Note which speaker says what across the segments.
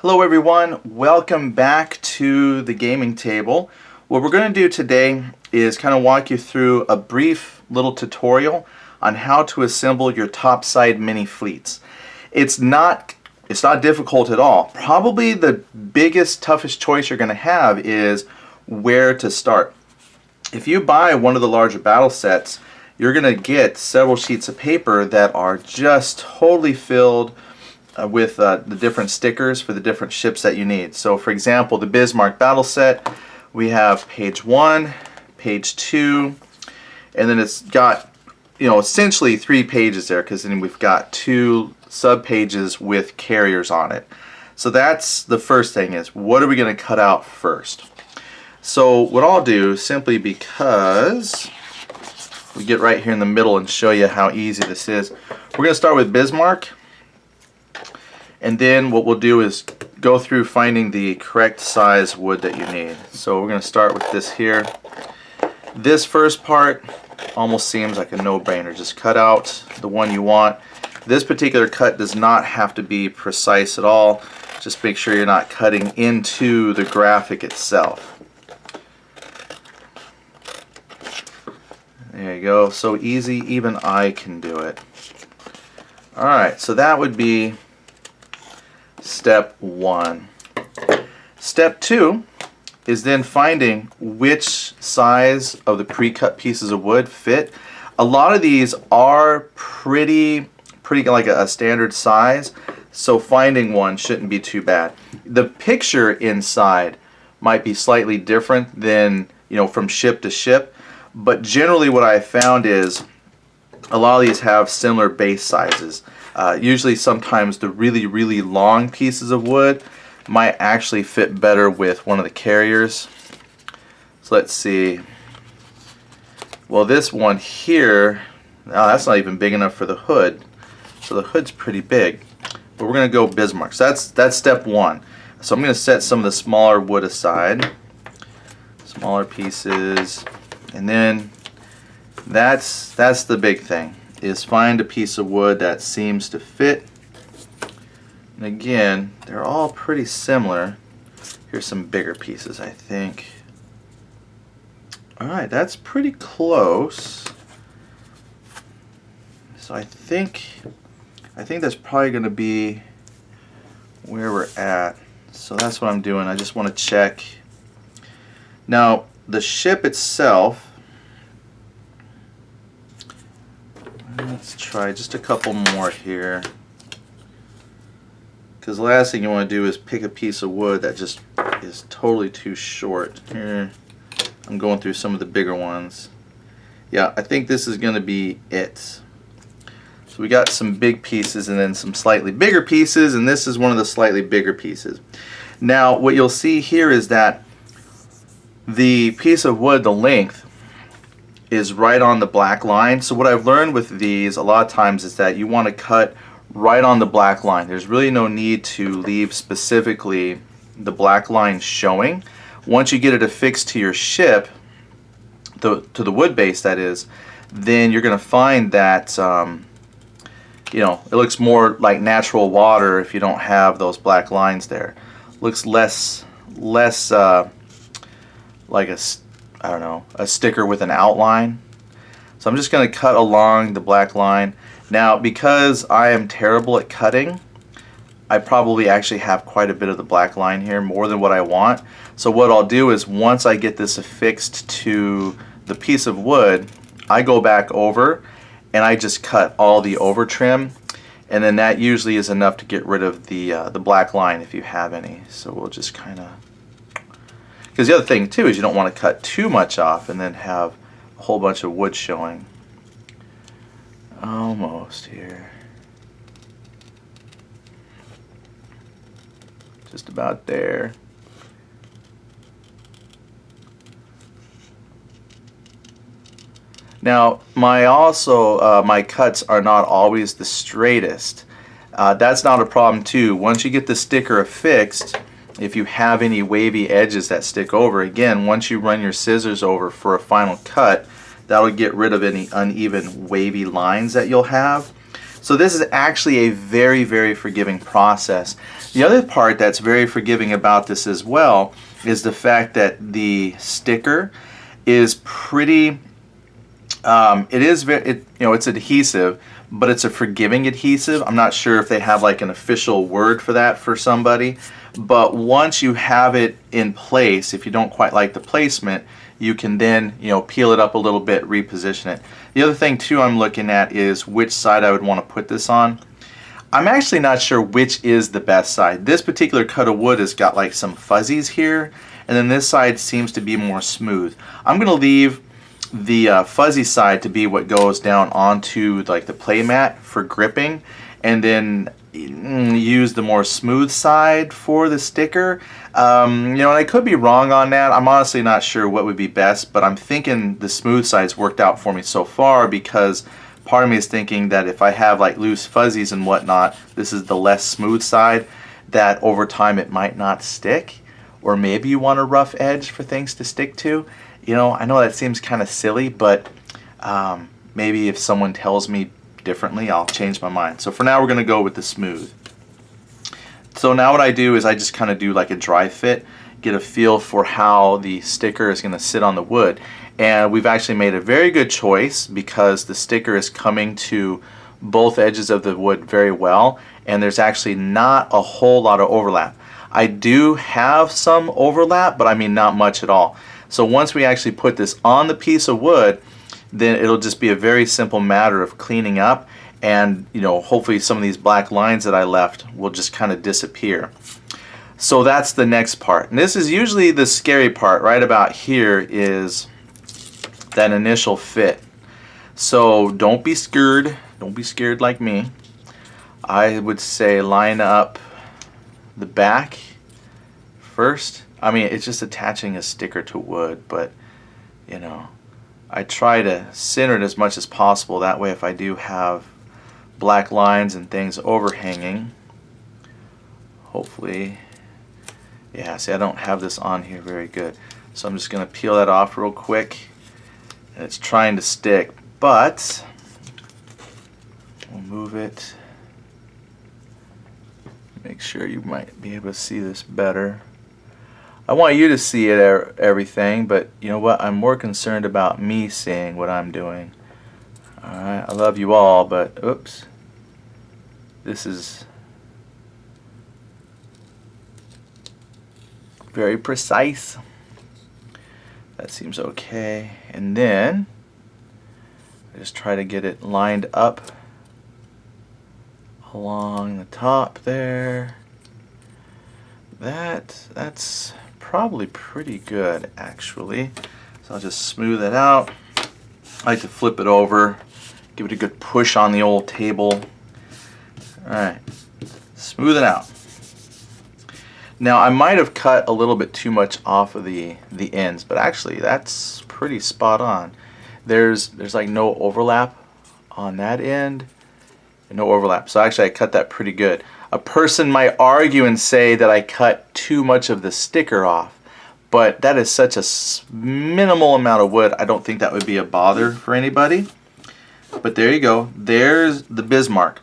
Speaker 1: Hello everyone, welcome back to the gaming table. What we're going to do today is kind of walk you through a brief little tutorial on how to assemble your topside mini fleets. It's not difficult at all. Probably the biggest, toughest choice you're going to have is where to start. If you buy one of the larger battle sets, you're going to get several sheets of paper that are just totally filled with the different stickers for the different ships that you need. So for example, the Bismarck battle set, we have page 1, page 2, and then it's got, essentially 3 pages there, because then we've got 2 sub pages with carriers on it. So that's the first thing, is what are we going to cut out first? So what I'll do, simply because we get right here in the middle and show you how easy this is, we're going to start with Bismarck. And then what we'll do is go through finding the correct size wood that you need. So we're going to start with this here. This first part almost seems like a no-brainer. Just cut out the one you want. This particular cut does not have to be precise at all. Just make sure you're not cutting into the graphic itself. There you go. So easy, even I can do it. Alright, so that would be step 1. Step 2 is then finding which size of the pre-cut pieces of wood fit. A lot of these are pretty like a standard size, so finding one shouldn't be too bad. The picture inside might be slightly different than from ship to ship, but generally what I found is a lot of these have similar base sizes. Usually sometimes the really long pieces of wood might actually fit better with one of the carriers. So let's see. Well, this one here, that's not even big enough for the hood. So the hood's pretty big. But we're going to go Bismarck. So that's step 1. So I'm going to set some of the smaller wood aside. Smaller pieces. And then that's the big thing, is find a piece of wood that seems to fit. And again, they're all pretty similar. Here's some bigger pieces, I think. Alright, that's pretty close. So I think that's probably going to be where we're at. So that's what I'm doing. I just want to check. Now, the ship itself, let's try just a couple more here, because the last thing you want to do is pick a piece of wood that just is totally too short. Here, I'm going through some of the bigger ones. Yeah, I think this is going to be it. So we got some big pieces and then some slightly bigger pieces, and this is one of the slightly bigger pieces. Now what you'll see here is that the piece of wood, the length, is right on the black line. So what I've learned with these a lot of times is that you want to cut right on the black line. There's really no need to leave specifically the black line showing. Once you get it affixed to your ship, to the wood base that is, then you're going to find that it looks more like natural water if you don't have those black lines there. Looks less like a sticker with an outline. So I'm just going to cut along the black line. Now, because I am terrible at cutting, I probably actually have quite a bit of the black line here, more than what I want. So what I'll do is, once I get this affixed to the piece of wood, I go back over and I just cut all the over trim, and then that usually is enough to get rid of the black line if you have any. So we'll just kind of, because the other thing too is you don't want to cut too much off and then have a whole bunch of wood showing. Almost here. Just about there. Now my cuts are not always the straightest. That's not a problem too. Once you get the sticker affixed, if you have any wavy edges that stick over, again, once you run your scissors over for a final cut, that'll get rid of any uneven wavy lines that you'll have. So this is actually a very, very forgiving process. The other part that's very forgiving about this as well is the fact that the sticker is pretty, it's adhesive, but it's a forgiving adhesive. I'm not sure if they have like an official word for that for somebody, but once you have it in place, if you don't quite like the placement, you can then, peel it up a little bit, reposition it. The other thing too I'm looking at is which side I would want to put this on. I'm actually not sure which is the best side. This particular cut of wood has got like some fuzzies here, and then this side seems to be more smooth. I'm going to leave the fuzzy side to be what goes down onto like the play mat for gripping, and then use the more smooth side for the sticker. And I could be wrong on that. I'm honestly not sure what would be best, but I'm thinking the smooth side's worked out for me so far, because part of me is thinking that if I have like loose fuzzies and whatnot, this is the less smooth side, that over time it might not stick. Or maybe you want a rough edge for things to stick to. I know that seems kind of silly, but maybe if someone tells me differently, I'll change my mind. So for now, we're going to go with the smooth. So now what I do is I just kind of do like a dry fit, get a feel for how the sticker is going to sit on the wood. And we've actually made a very good choice, because the sticker is coming to both edges of the wood very well, and there's actually not a whole lot of overlap. I do have some overlap, but I mean not much at all. So once we actually put this on the piece of wood, then it'll just be a very simple matter of cleaning up, and hopefully some of these black lines that I left will just kind of disappear. So that's the next part, and this is usually the scary part. Right about here is that initial fit. So don't be scared like me. I would say line up the back first. I mean, it's just attaching a sticker to wood, but I try to center it as much as possible. That way, if I do have black lines and things overhanging, hopefully, yeah, see, I don't have this on here very good. So I'm just going to peel that off real quick. And it's trying to stick, but we'll move it. Make sure you might be able to see this better. I want you to see it, everything, but you know what? I'm more concerned about me seeing what I'm doing. Alright, I love you all, but oops. This is very precise. That seems okay. And then I just try to get it lined up along the top there. That's probably pretty good, actually. So I'll just smooth it out. I like to flip it over, give it a good push on the old table. Alright, smooth it out. Now I might have cut a little bit too much off of the ends, but actually that's pretty spot on. There's like no overlap on that end, and no overlap. So actually I cut that pretty good. A person might argue and say that I cut too much of the sticker off, but that is such a minimal amount of wood, I don't think that would be a bother for anybody. But there you go, there's the Bismarck.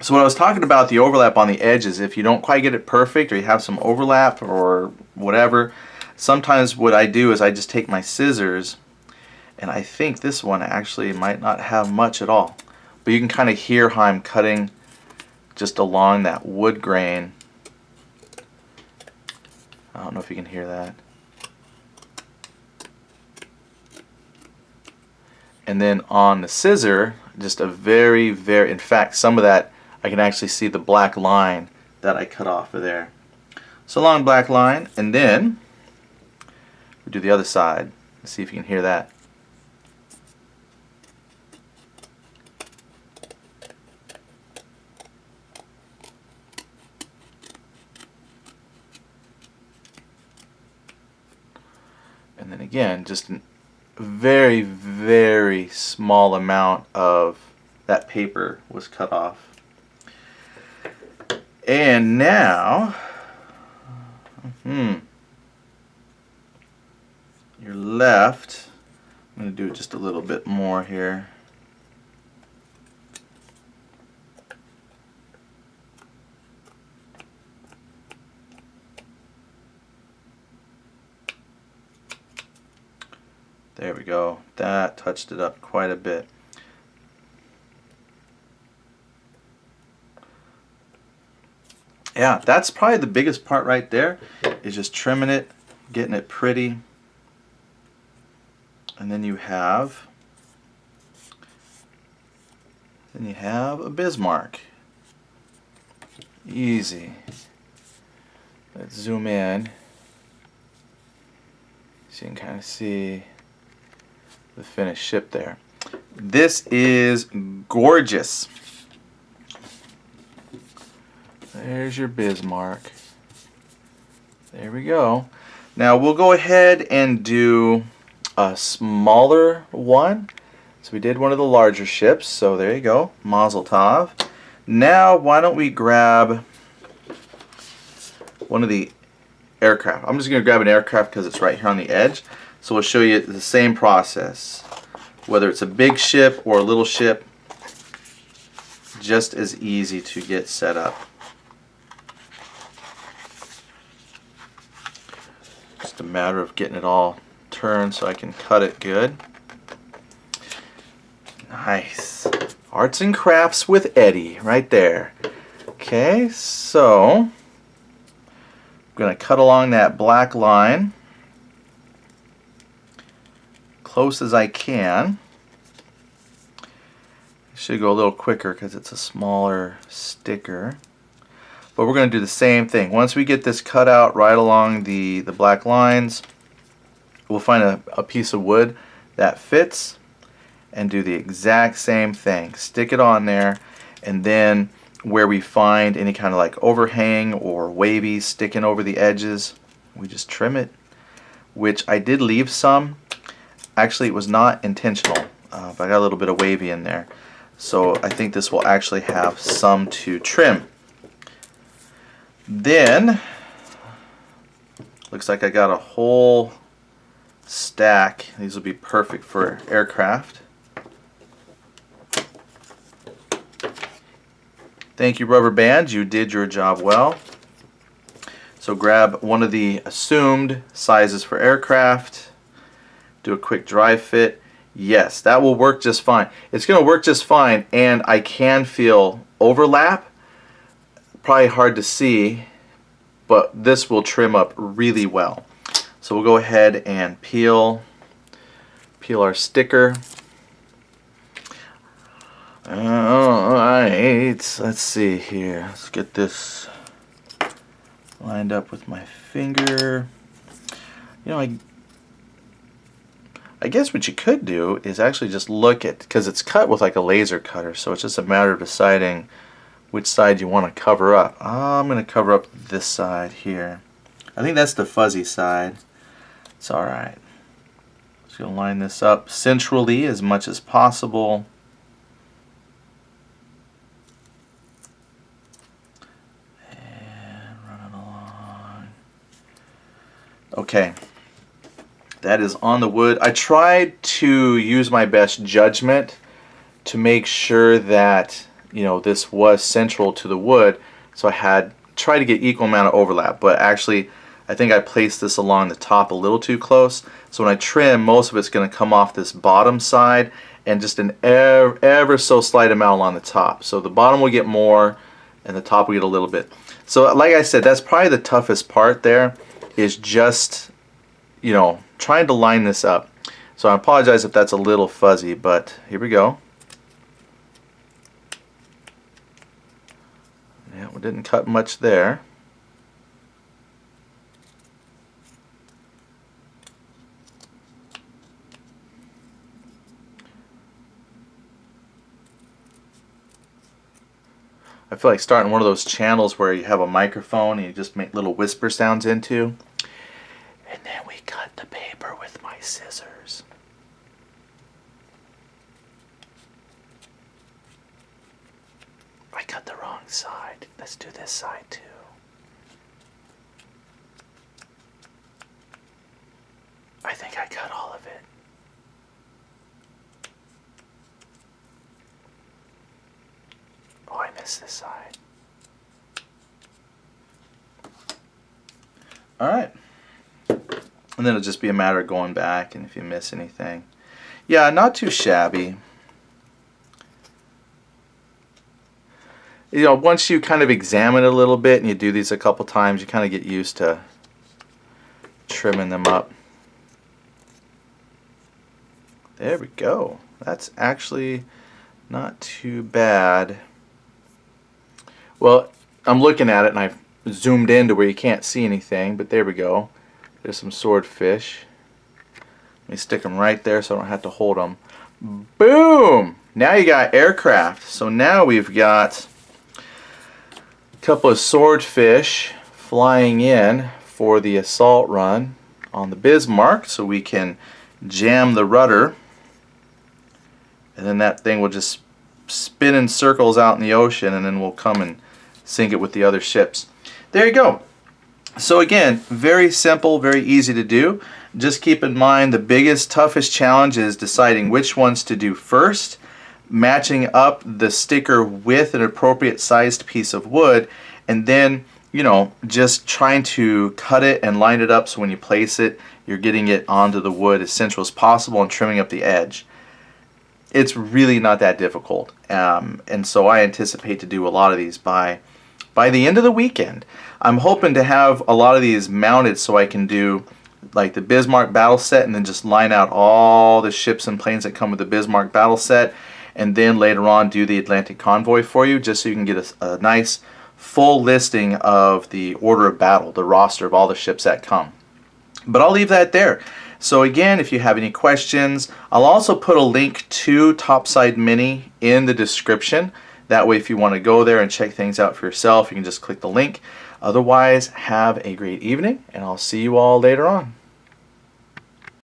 Speaker 1: So what I was talking about, the overlap on the edges, if you don't quite get it perfect or you have some overlap or whatever, sometimes what I do is I just take my scissors, and I think this one actually might not have much at all. But you can kind of hear how I'm cutting just along that wood grain. I don't know if you can hear that. And then on the scissor, just a very, in fact, some of that, I can actually see the black line that I cut off of there. So long black line, and then we do the other side. Let's see if you can hear that. And then again, just a very, very small amount of that paper was cut off. And now, you're left, I'm going to do just a little bit more here. There we go. That touched it up quite a bit. Yeah, that's probably the biggest part right there, is just trimming it, getting it pretty. And then you have a Bismarck. Easy. Let's zoom in so you can kind of see the finished ship there. This is gorgeous. There's your Bismarck. There we go. Now we'll go ahead and do a smaller one. So we did one of the larger ships, so there you go, Mazel Tov. Now why don't we grab one of the aircraft. I'm just going to grab an aircraft because it's right here on the edge. So we'll show you the same process. Whether it's a big ship or a little ship, just as easy to get set up. Just a matter of getting it all turned so I can cut it good. Nice. Arts and crafts with Eddie right there. Okay, so I'm going to cut along that black line close as I can. Should go a little quicker because it's a smaller sticker. But we're going to do the same thing. Once we get this cut out right along the black lines, we'll find a piece of wood that fits and do the exact same thing. Stick it on there, and then where we find any kind of like overhang or wavy sticking over the edges, we just trim it, which I did leave some. Actually, it was not intentional, but I got a little bit of wavy in there. So I think this will actually have some to trim. Then, looks like I got a whole stack. These will be perfect for aircraft. Thank you, rubber bands. You did your job well. So grab one of the assumed sizes for aircraft. Do a quick dry fit. Yes, that will work just fine. It's going to work just fine, and I can feel overlap. Probably hard to see, but this will trim up really well. So we'll go ahead and peel our sticker. Alright, let's see here. Let's get this lined up with my finger. You know, I guess what you could do is actually just look at, because it's cut with like a laser cutter, so it's just a matter of deciding which side you want to cover up. I'm going to cover up this side here. I think that's the fuzzy side. It's alright. Just going to line this up centrally as much as possible. And run it along. Okay. That is on the wood. I tried to use my best judgment to make sure that, you know, this was central to the wood, so I had tried to get equal amount of overlap, but actually I think I placed this along the top a little too close, so when I trim, most of it's going to come off this bottom side and just an ever so slight amount along the top. So the bottom will get more and the top will get a little bit. So like I said, that's probably the toughest part there, is just, you know, trying to line this up. So I apologize if that's a little fuzzy, but here we go. Yeah, we didn't cut much there. I feel like starting one of those channels where you have a microphone and you just make little whisper sounds into. And then we cut the paper with my scissors. I cut the wrong side. Let's do this side too. I think I cut all of it. Oh, I missed this side. Alright. And then it'll just be a matter of going back and if you miss anything. Yeah, not too shabby. You know, once you kind of examine it a little bit and you do these a couple times, you kind of get used to trimming them up. There we go. That's actually not too bad. Well, I'm looking at it and I've zoomed in to where you can't see anything, but there we go. There's some swordfish. Let me stick them right there so I don't have to hold them. Boom! Now you got aircraft. So now we've got a couple of swordfish flying in for the assault run on the Bismarck, so we can jam the rudder, and then that thing will just spin in circles out in the ocean, and then we'll come and sink it with the other ships. There you go. So again, very simple, very easy to do. Just keep in mind the biggest, toughest challenge is deciding which ones to do first, matching up the sticker with an appropriate sized piece of wood, and then, you know, just trying to cut it and line it up so when you place it, you're getting it onto the wood as central as possible and trimming up the edge. It's really not that difficult, and so I anticipate to do a lot of these by the end of the weekend. I'm hoping to have a lot of these mounted so I can do like the Bismarck battle set and then just line out all the ships and planes that come with the Bismarck battle set, and then later on do the Atlantic convoy for you, just so you can get a nice full listing of the order of battle, the roster of all the ships that come. But I'll leave that there. So again, if you have any questions, I'll also put a link to Topside Mini in the description. That way, if you want to go there and check things out for yourself, you can just click the link. Otherwise, have a great evening, and I'll see you all later on.